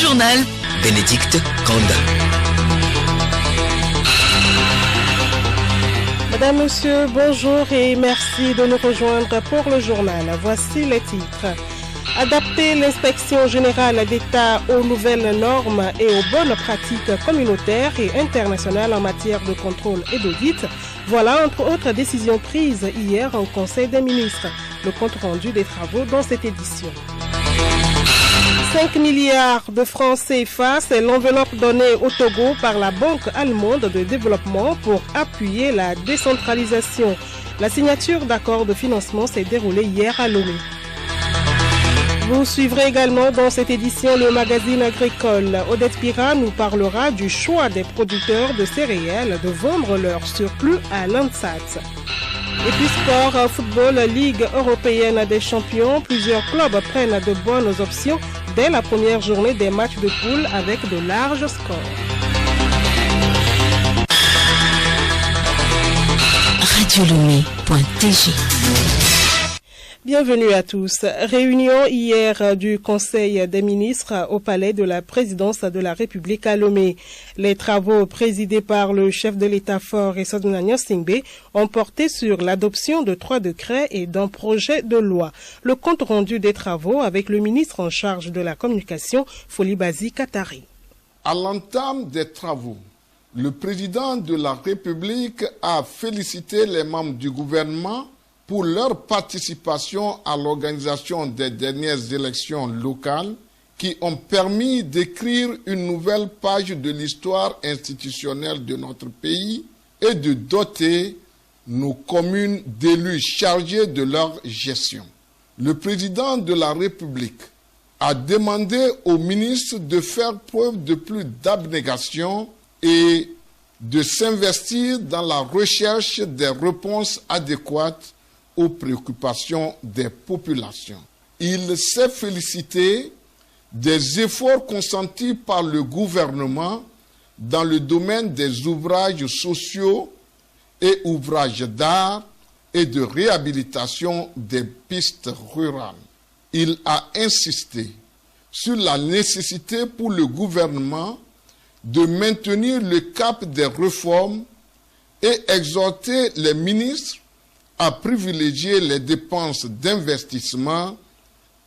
journal. Bénédicte Kanda. Madame, Monsieur, bonjour et merci de nous rejoindre pour le journal. Voici les titres. Adapter l'inspection générale d'État aux nouvelles normes et aux bonnes pratiques communautaires et internationales en matière de contrôle et d'audit. Voilà entre autres décisions prises hier au Conseil des ministres. Le compte rendu des travaux dans cette édition. 5 milliards de francs CFA, c'est l'enveloppe donnée au Togo par la Banque allemande de développement pour appuyer la décentralisation. La signature d'accords de financement s'est déroulée hier à Lomé. Vous suivrez également dans cette édition le magazine agricole. Odette Pira nous parlera du choix des producteurs de céréales de vendre leur surplus à l'ANSAT. Et puis sport, football, Ligue européenne des champions. Plusieurs clubs prennent de bonnes options dès la première journée des matchs de poule avec de larges scores. Radiolomé.tg. Bienvenue à tous. Réunion hier du Conseil des ministres au palais de la présidence de la République à Lomé. Les travaux présidés par le chef de l'État-fort Essodouna Nyasingbe ont porté sur l'adoption de 3 décrets et d'un projet de loi. Le compte rendu des travaux avec le ministre en charge de la communication, Folibazi Katari. À l'entame des travaux, le président de la République a félicité les membres du gouvernement pour leur participation à l'organisation des dernières élections locales qui ont permis d'écrire une nouvelle page de l'histoire institutionnelle de notre pays et de doter nos communes d'élus chargés de leur gestion. Le président de la République a demandé au ministre de faire preuve de plus d'abnégation et de s'investir dans la recherche des réponses adéquates aux préoccupations des populations. Il s'est félicité des efforts consentis par le gouvernement dans le domaine des ouvrages sociaux et ouvrages d'art et de réhabilitation des pistes rurales. Il a insisté sur la nécessité pour le gouvernement de maintenir le cap des réformes et exhorter les ministres à privilégier les dépenses d'investissement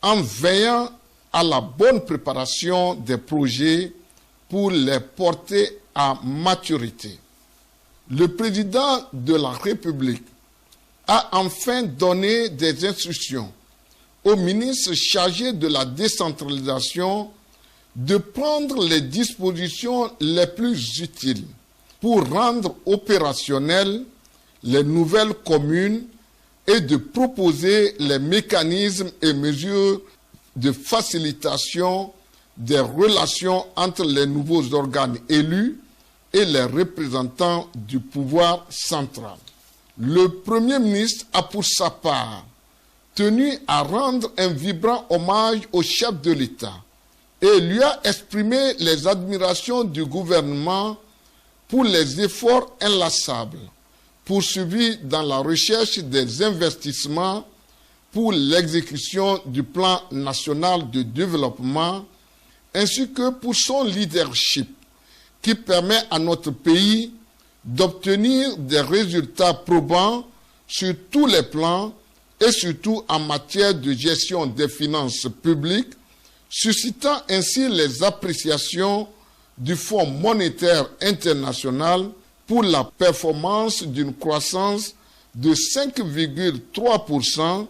en veillant à la bonne préparation des projets pour les porter à maturité. Le président de la République a enfin donné des instructions au ministre chargé de la décentralisation de prendre les dispositions les plus utiles pour rendre opérationnelles les nouvelles communes et de proposer les mécanismes et mesures de facilitation des relations entre les nouveaux organes élus et les représentants du pouvoir central. Le Premier ministre a pour sa part tenu à rendre un vibrant hommage au chef de l'État et lui a exprimé les admirations du gouvernement pour les efforts inlassables poursuivis dans la recherche des investissements pour l'exécution du plan national de développement, ainsi que pour son leadership qui permet à notre pays d'obtenir des résultats probants sur tous les plans et surtout en matière de gestion des finances publiques, suscitant ainsi les appréciations du Fonds monétaire international pour la performance d'une croissance de 5,3%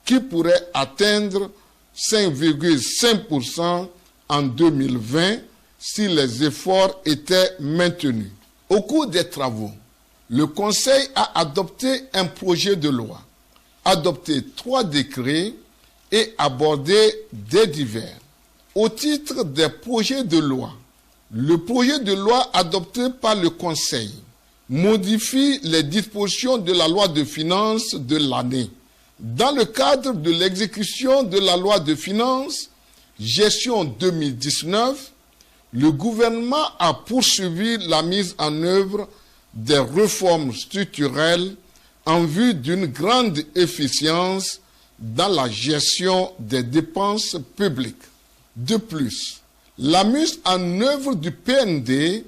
qui pourrait atteindre 5,5% en 2020 si les efforts étaient maintenus. Au cours des travaux, le Conseil a adopté un projet de loi, adopté 3 décrets et abordé des divers. Au titre des projets de loi, le projet de loi adopté par le Conseil modifie les dispositions de la loi de finances de l'année. Dans le cadre de l'exécution de la loi de finances, gestion 2019, le gouvernement a poursuivi la mise en œuvre des réformes structurelles en vue d'une grande efficience dans la gestion des dépenses publiques. De plus, La mise en œuvre du PND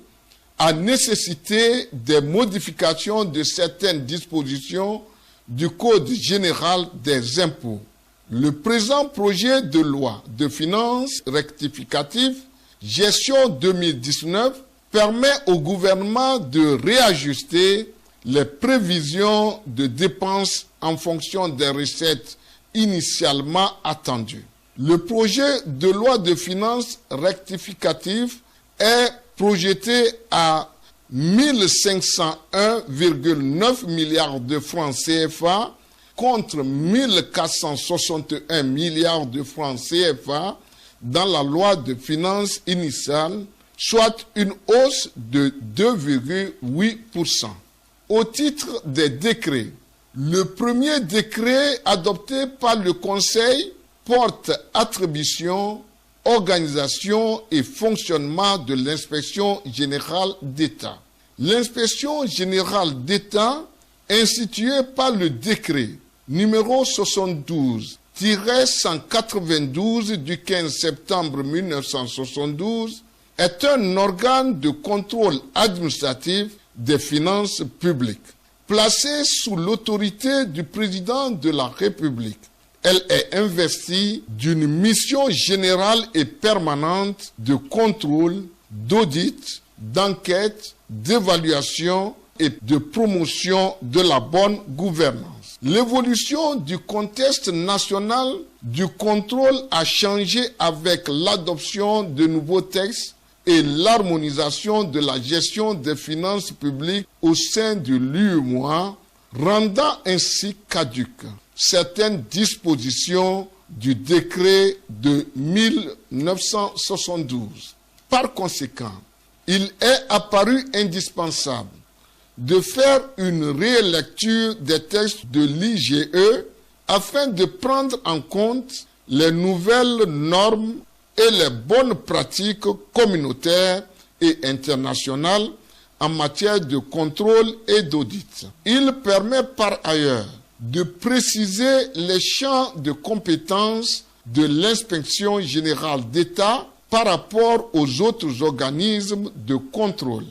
a nécessité des modifications de certaines dispositions du Code général des impôts. Le présent projet de loi de finances rectificative gestion 2019 permet au gouvernement de réajuster les prévisions de dépenses en fonction des recettes initialement attendues. Le projet de loi de finances rectificative est projeté à 1501,9 milliards de francs CFA contre 1461 milliards de francs CFA dans la loi de finances initiale, soit une hausse de 2,8%. Au titre des décrets, le premier décret adopté par le Conseil porte attribution, organisation et fonctionnement de l'inspection générale d'État. L'inspection générale d'État, instituée par le décret numéro 72-192 du 15 septembre 1972, est un organe de contrôle administratif des finances publiques. Placée sous l'autorité du président de la République, elle est investie d'une mission générale et permanente de contrôle, d'audit, d'enquête, d'évaluation et de promotion de la bonne gouvernance. L'évolution du contexte national du contrôle a changé avec l'adoption de nouveaux textes et l'harmonisation de la gestion des finances publiques au sein de l'UEMOA, rendant ainsi caduques certaines dispositions du décret de 1972. Par conséquent, il est apparu indispensable de faire une rélecture des textes de l'IGE afin de prendre en compte les nouvelles normes et les bonnes pratiques communautaires et internationales en matière de contrôle et d'audit. Il permet par ailleurs de préciser les champs de compétences de l'inspection générale d'État par rapport aux autres organismes de contrôle.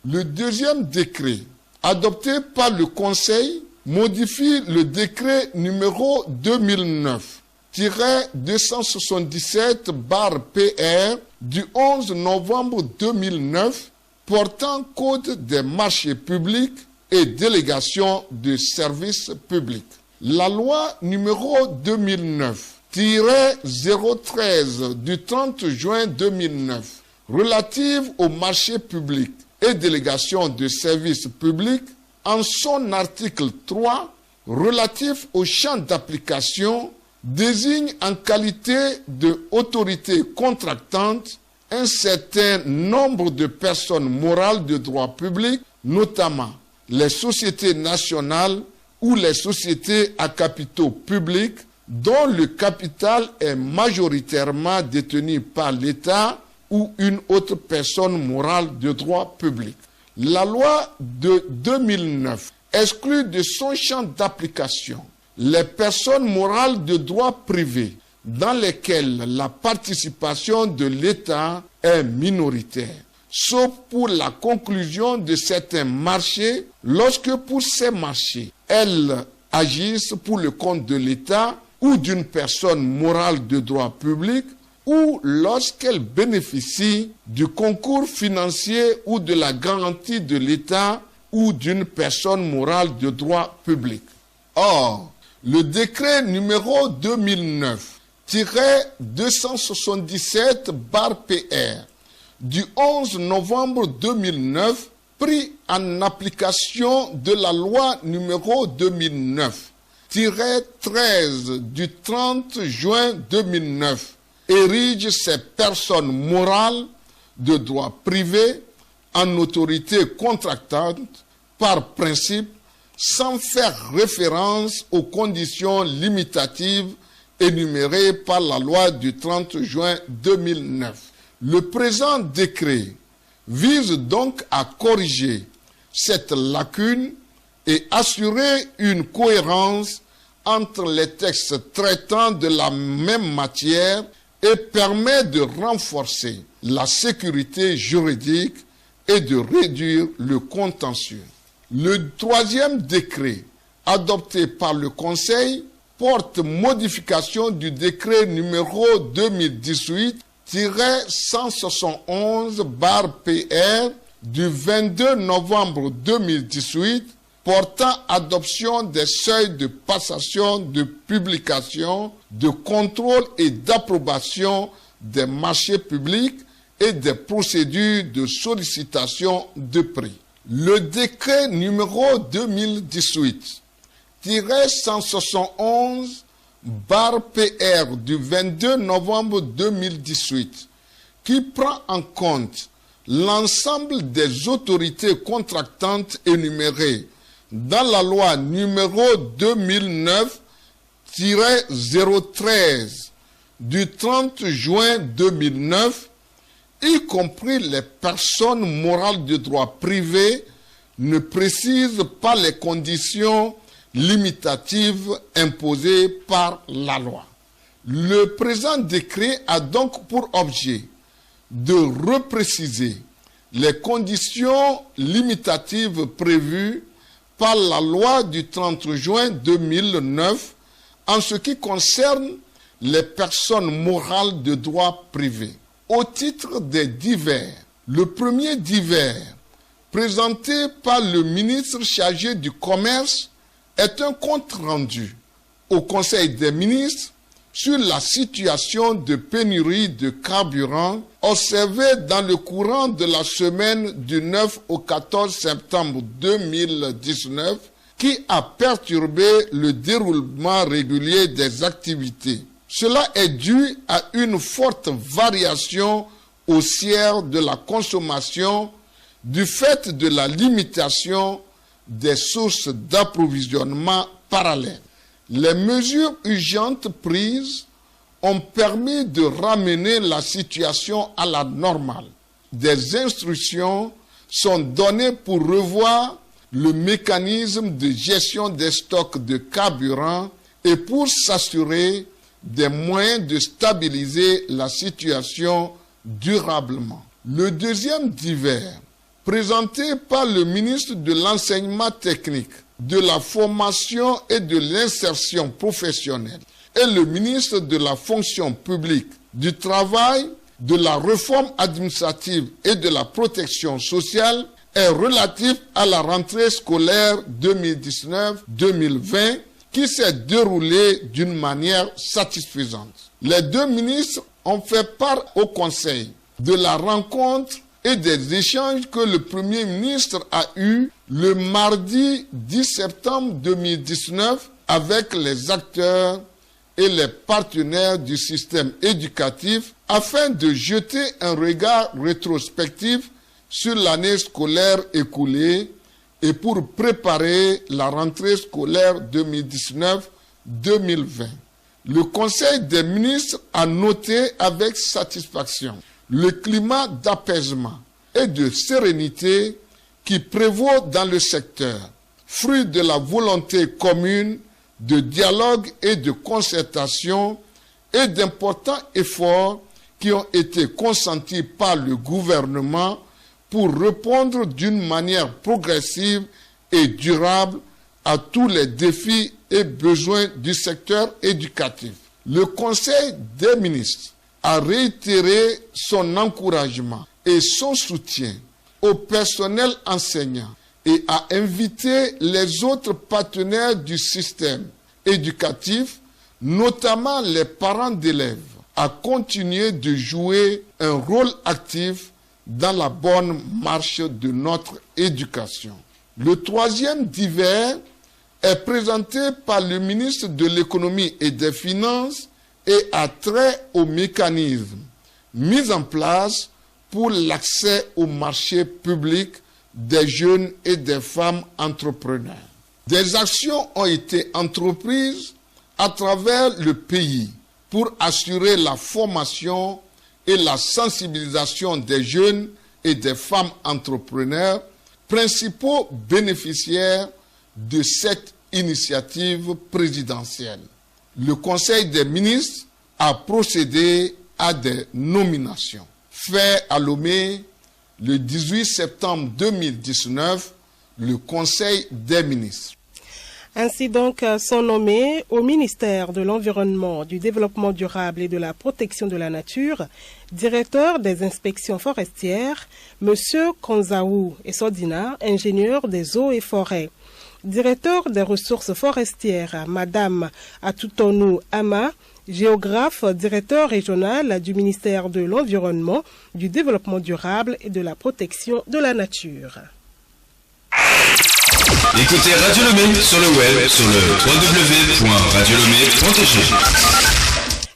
Le deuxième décret, adopté par le Conseil, modifie le décret numéro 2009-277/PR du 11 novembre 2009 portant Code des marchés publics et délégation de services publics. La loi numéro 2009-013 du 30 juin 2009 relative aux marchés publics et délégation de services publics, en son article 3 relatif au champ d'application, désigne en qualité d'autorité contractante un certain nombre de personnes morales de droit public, notamment les sociétés nationales ou les sociétés à capitaux publics dont le capital est majoritairement détenu par l'État ou une autre personne morale de droit public. La loi de 2009 exclut de son champ d'application les personnes morales de droit privé dans lesquelles la participation de l'État est minoritaire, sauf pour la conclusion de certains marchés lorsque pour ces marchés, elles agissent pour le compte de l'État ou d'une personne morale de droit public, ou lorsqu'elles bénéficient du concours financier ou de la garantie de l'État ou d'une personne morale de droit public. Or, le décret numéro 2009-277/PR du 11 novembre 2009, pris en application de la loi numéro 2009-13 du 30 juin 2009, érige ces personnes morales de droit privé en autorité contractante par principe, sans faire référence aux conditions limitatives énumérées par la loi du 30 juin 2009. Le présent décret vise donc à corriger cette lacune et assurer une cohérence entre les textes traitant de la même matière et permet de renforcer la sécurité juridique et de réduire le contentieux. Le troisième décret adopté par le Conseil porte modification du décret numéro 2018-171/PR du 22 novembre 2018 portant adoption des seuils de passation, de publication, de contrôle et d'approbation des marchés publics et des procédures de sollicitation de prix. Le décret numéro 2018-171/PR du 22 novembre 2018 qui prend en compte l'ensemble des autorités contractantes énumérées dans la loi numéro 2009-013 du 30 juin 2009, y compris les personnes morales de droit privé, ne précise pas les conditions limitatives imposées par la loi. Le présent décret a donc pour objet de repréciser les conditions limitatives prévues par la loi du 30 juin 2009 en ce qui concerne les personnes morales de droit privé. Au titre des divers, le premier divers, présenté par le ministre chargé du Commerce, est un compte-rendu au Conseil des ministres sur la situation de pénurie de carburant observée dans le courant de la semaine du 9 au 14 septembre 2019 qui a perturbé le déroulement régulier des activités. Cela est dû à une forte variation haussière de la consommation du fait de la limitation des sources d'approvisionnement parallèles. Les mesures urgentes prises ont permis de ramener la situation à la normale. Des instructions sont données pour revoir le mécanisme de gestion des stocks de carburant et pour s'assurer des moyens de stabiliser la situation durablement. Le deuxième divers, présenté par le ministre de l'Enseignement technique, de la formation et de l'insertion professionnelle et le ministre de la fonction publique, du travail, de la réforme administrative et de la protection sociale, est relatif à la rentrée scolaire 2019-2020 qui s'est déroulée d'une manière satisfaisante. Les deux ministres ont fait part au Conseil de la rencontre et des échanges que le Premier ministre a eus le mardi 10 septembre 2019 avec les acteurs et les partenaires du système éducatif afin de jeter un regard rétrospectif sur l'année scolaire écoulée et pour préparer la rentrée scolaire 2019-2020. Le Conseil des ministres a noté avec satisfaction le climat d'apaisement et de sérénité qui prévaut dans le secteur, fruit de la volonté commune de dialogue et de concertation et d'importants efforts qui ont été consentis par le gouvernement pour répondre d'une manière progressive et durable à tous les défis et besoins du secteur éducatif. Le Conseil des ministres a réitéré son encouragement et son soutien au personnel enseignant et a invité les autres partenaires du système éducatif, notamment les parents d'élèves, à continuer de jouer un rôle actif dans la bonne marche de notre éducation. Le troisième divers est présenté par le ministre de l'Économie et des Finances et a trait aux mécanismes mis en place pour l'accès au marché public des jeunes et des femmes entrepreneurs. Des actions ont été entreprises à travers le pays pour assurer la formation et la sensibilisation des jeunes et des femmes entrepreneurs, principaux bénéficiaires de cette initiative présidentielle. Le Conseil des ministres a procédé à des nominations. Fait à Lomé le 18 septembre 2019, le Conseil des ministres. Ainsi donc sont nommés au ministère de l'Environnement, du Développement durable et de la Protection de la Nature, directeur des inspections forestières, M. Konzaou Essodina, ingénieur des eaux et forêts, directeur des ressources forestières, Mme Atutonou Ama, géographe, directeur régional du ministère de l'Environnement, du Développement durable et de la Protection de la Nature. Écoutez Radio Lomé sur le web sur le www.radiolomé.tg.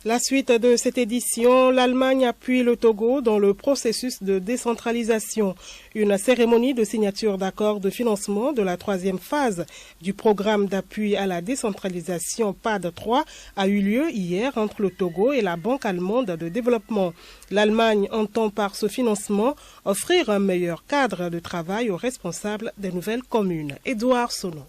La suite de cette édition, l'Allemagne appuie le Togo dans le processus de décentralisation. Une cérémonie de signature d'accord de financement de la troisième phase du programme d'appui à la décentralisation PAD 3 a eu lieu hier entre le Togo et la Banque allemande de développement. L'Allemagne entend par ce financement offrir un meilleur cadre de travail aux responsables des nouvelles communes. Édouard Sono.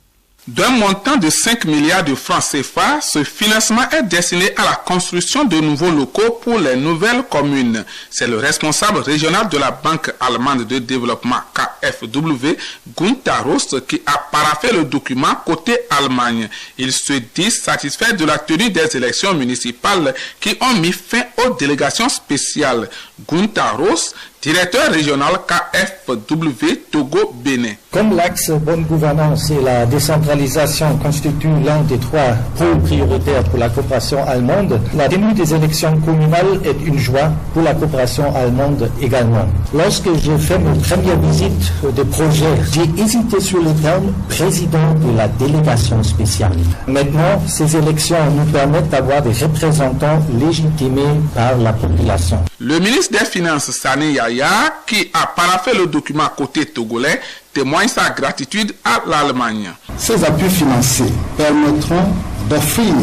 D'un montant de 5 milliards de francs CFA, ce financement est destiné à la construction de nouveaux locaux pour les nouvelles communes. C'est le responsable régional de la Banque allemande de développement KfW, Gunther Rost, qui a paraphé le document côté Allemagne. Il se dit satisfait de la tenue des élections municipales qui ont mis fin aux délégations spéciales. Gunther Rost, directeur régional KfW Togo-Bénin. Comme l'axe bonne gouvernance et la décentralisation constituent l'un des 3 pôles prioritaires pour la coopération allemande, la tenue des élections communales est une joie pour la coopération allemande également. Lorsque j'ai fait ma première visite de projet, j'ai hésité sur le terme président de la délégation spéciale. Maintenant, ces élections nous permettent d'avoir des représentants légitimés par la population. Le ministre des Finances, Sani Yaya, qui a paraphé le document côté togolais, témoigne sa gratitude à l'Allemagne. Ces appuis financiers permettront d'offrir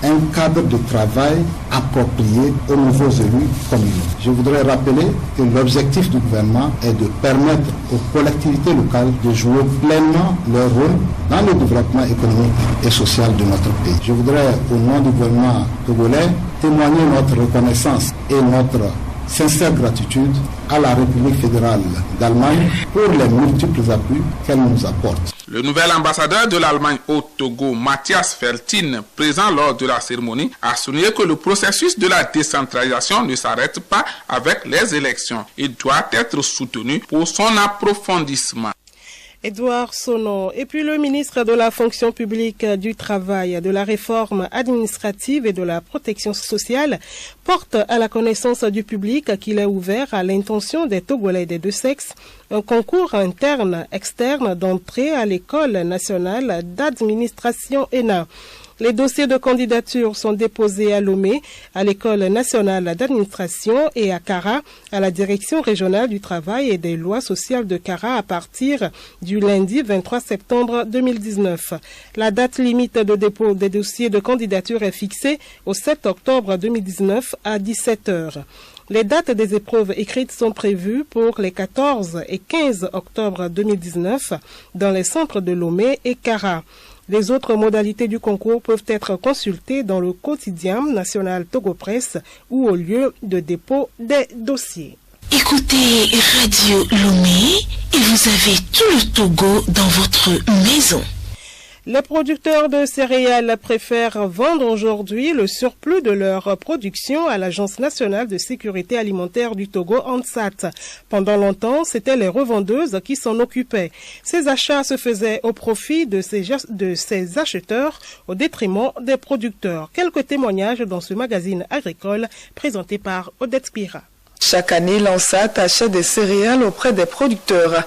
un cadre de travail approprié aux nouveaux élus communaux. Je voudrais rappeler que l'objectif du gouvernement est de permettre aux collectivités locales de jouer pleinement leur rôle dans le développement économique et social de notre pays. Je voudrais, au nom du gouvernement togolais, témoigner notre reconnaissance et notre sincère gratitude à la République fédérale d'Allemagne pour les multiples appuis qu'elle nous apporte. Le nouvel ambassadeur de l'Allemagne au Togo, Matthias Feltin, présent lors de la cérémonie, a souligné que le processus de la décentralisation ne s'arrête pas avec les élections. Il doit être soutenu pour son approfondissement. Édouard Sonon. Et puis le ministre de la fonction publique, du travail, de la réforme administrative et de la protection sociale porte à la connaissance du public qu'il est ouvert à l'intention des Togolais des deux sexes un concours interne-externe d'entrée à l'école nationale d'administration ENA. Les dossiers de candidature sont déposés à Lomé, à l'École nationale d'administration et à Kara, à la Direction régionale du travail et des lois sociales de Kara à partir du lundi 23 septembre 2019. La date limite de dépôt des dossiers de candidature est fixée au 7 octobre 2019 à 17 h. Les dates des épreuves écrites sont prévues pour les 14 et 15 octobre 2019 dans les centres de Lomé et Kara. Les autres modalités du concours peuvent être consultées dans le quotidien national Togo Presse ou au lieu de dépôt des dossiers. Écoutez Radio Lomé et vous avez tout le Togo dans votre maison. Les producteurs de céréales préfèrent vendre aujourd'hui le surplus de leur production à l'Agence nationale de sécurité alimentaire du Togo, ANSAT. Pendant longtemps, c'étaient les revendeuses qui s'en occupaient. Ces achats se faisaient au profit de ces acheteurs au détriment des producteurs. Quelques témoignages dans ce magazine agricole présenté par Odette Spira. Chaque année, l'ANSAT achète des céréales auprès des producteurs.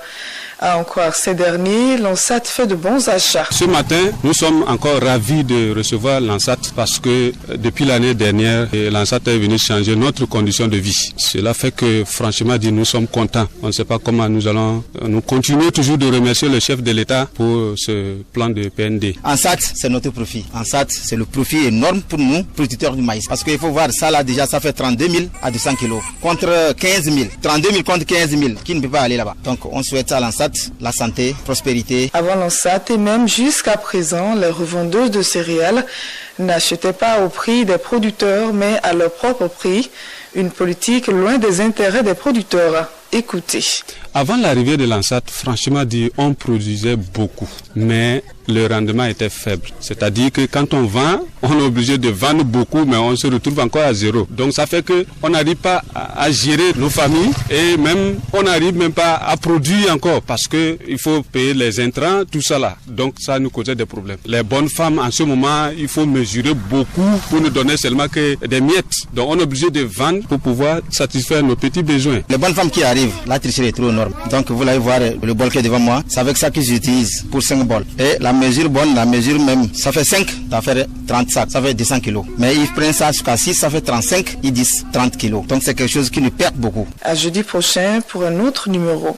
À en croire ces derniers, l'ANSAT fait de bons achats. Ce matin, nous sommes encore ravis de recevoir l'ANSAT parce que depuis l'année dernière, l'ANSAT est venu changer notre condition de vie. Cela fait que franchement dit, nous sommes contents. On ne sait pas comment nous continuons toujours de remercier le chef de l'État pour ce plan de PND. ANSAT, c'est notre profit. ANSAT, c'est le profit énorme pour nous, producteurs du maïs. Parce qu'il faut voir, ça là déjà, ça fait 32 000 à 200 kilos. Contre 15 000. 32 000 contre 15 000. Qui ne peut pas aller là-bas. Donc on souhaite à l'ANSAT la santé, prospérité. Avant l'ANSAT et même jusqu'à présent, les revendeuses de céréales n'achetaient pas au prix des producteurs, mais à leur propre prix. Une politique loin des intérêts des producteurs. Écoutez. Avant l'arrivée de l'ANSAT, franchement dit, on produisait beaucoup, mais le rendement était faible. C'est-à-dire que quand on vend, on est obligé de vendre beaucoup, mais on se retrouve encore à zéro. Donc ça fait que on n'arrive pas à gérer nos familles et même on n'arrive même pas à produire encore parce que il faut payer les intrants, tout ça là. Donc ça nous causait des problèmes. Les bonnes femmes en ce moment, il faut mesurer beaucoup pour nous donner seulement que des miettes. Donc on est obligé de vendre pour pouvoir satisfaire nos petits besoins. Les bonnes femmes qui arrivent, la tricherie est trop énorme. Donc vous allez voir le bol qui est devant moi, c'est avec ça qu'ils utilisent pour 5 bols. Et la mesure bonne, la mesure même, ça fait 5, ça fait 30 sacs, ça fait 200 kilos. Mais ils prennent ça jusqu'à 6, ça fait 35, ils disent 30 kilos. Donc c'est quelque chose qui nous perd beaucoup. À jeudi prochain pour un autre numéro.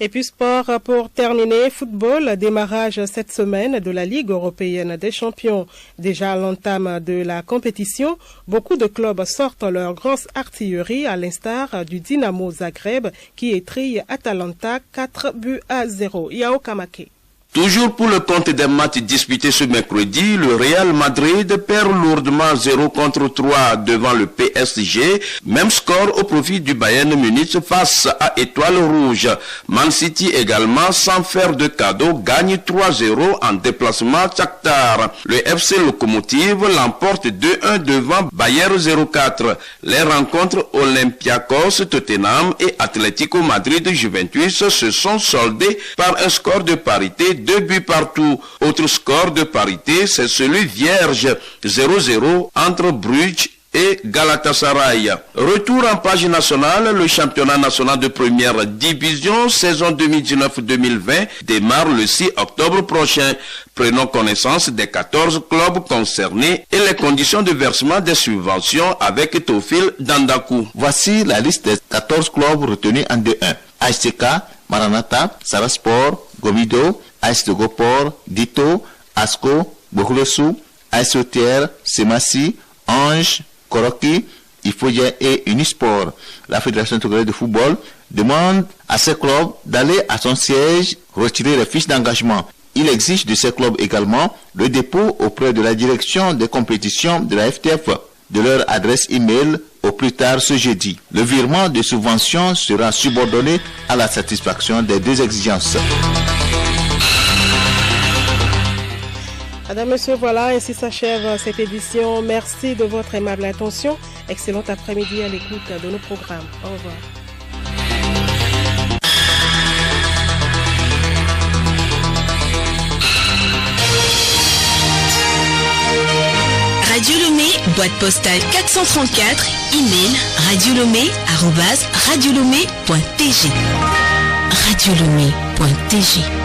Et puis sport pour terminer, football, démarrage cette semaine de la Ligue européenne des champions. Déjà à l'entame de la compétition, beaucoup de clubs sortent leur grosse artillerie à l'instar du Dynamo Zagreb qui étrille Atalanta 4-0. Yao Kamake. Toujours pour le compte des matchs disputés ce mercredi, le Real Madrid perd lourdement 0-3 devant le PSG. Même score au profit du Bayern Munich face à Étoile Rouge. Man City également, sans faire de cadeau, gagne 3-0 en déplacement Shakhtar. Le FC Lokomotiv l'emporte 2-1 devant Bayer 0-4. Les rencontres Olympiakos, Tottenham et Atlético Madrid Juventus se sont soldées par un score de parité 2 buts partout. Autre score de parité, c'est celui vierge 0-0 entre Bruges et Galatasaray. Retour en page nationale, le championnat national de première division, saison 2019-2020, démarre le 6 octobre prochain. Prenons connaissance des 14 clubs concernés et les conditions de versement des subventions avec Tofil Dandakou. Voici la liste des 14 clubs retenus en D1. ASTK, Maranatha, Sarasport, Gomido, AS de Gopor, Dito, Asco, Bohulesu, AS Otier, Semassi, Ange, Koroki, Ifodia et Unisport. La Fédération togolaise de football demande à ces clubs d'aller à son siège retirer les fiches d'engagement. Il exige de ces clubs également le dépôt auprès de la direction des compétitions de la FTF de leur adresse email au plus tard ce jeudi. Le virement de subventions sera subordonné à la satisfaction des deux exigences. Madame, Monsieur, voilà, ainsi s'achève cette édition. Merci de votre aimable attention. Excellent après-midi à l'écoute de nos programmes. Au revoir. Radio Lomé, boîte postale 434, email radiolomé@radiolomé.tg. radiolomé.tg